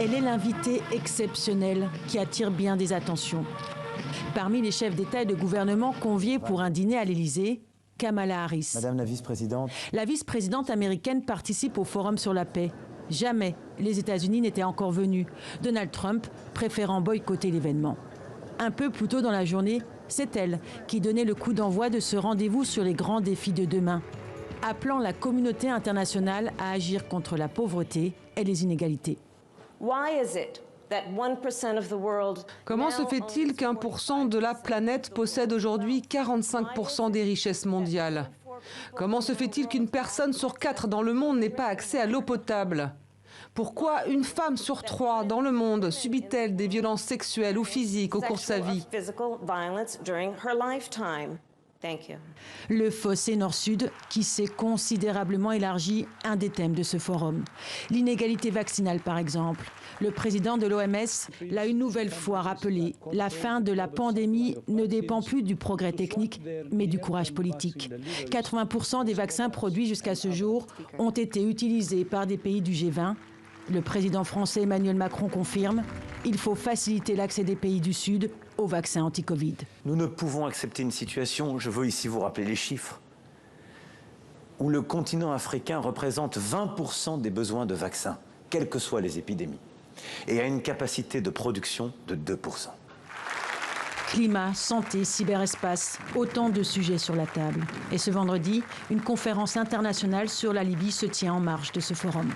Elle est l'invitée exceptionnelle qui attire bien des attentions. Parmi les chefs d'État et de gouvernement conviés pour un dîner à l'Élysée, Kamala Harris. Madame la vice-présidente. La vice-présidente américaine participe au Forum sur la paix. Jamais les États-Unis n'étaient encore venus, Donald Trump préférant boycotter l'événement. Un peu plus tôt dans la journée, c'est elle qui donnait le coup d'envoi de ce rendez-vous sur les grands défis de demain, appelant la communauté internationale à agir contre la pauvreté et les inégalités. Comment se fait-il qu'1% de la planète possède aujourd'hui 45% des richesses mondiales? Comment se fait-il qu'une personne sur 4 dans le monde n'ait pas accès à l'eau potable? Pourquoi une femme sur 3 dans le monde subit-elle des violences sexuelles ou physiques au cours de sa vie? Le fossé nord-sud qui s'est considérablement élargi, un des thèmes de ce forum. L'inégalité vaccinale par exemple. Le président de l'OMS l'a une nouvelle fois rappelé. La fin de la pandémie ne dépend plus du progrès technique, mais du courage politique. 80% des vaccins produits jusqu'à ce jour ont été utilisés par des pays du G20. Le président français Emmanuel Macron confirme, il faut faciliter l'accès des pays du Sud aux vaccins anti-Covid. Nous ne pouvons accepter une situation, je veux ici vous rappeler les chiffres, où le continent africain représente 20% des besoins de vaccins, quelles que soient les épidémies, et a une capacité de production de 2%. Climat, santé, cyberespace, autant de sujets sur la table. Et ce vendredi, une conférence internationale sur la Libye se tient en marge de ce forum.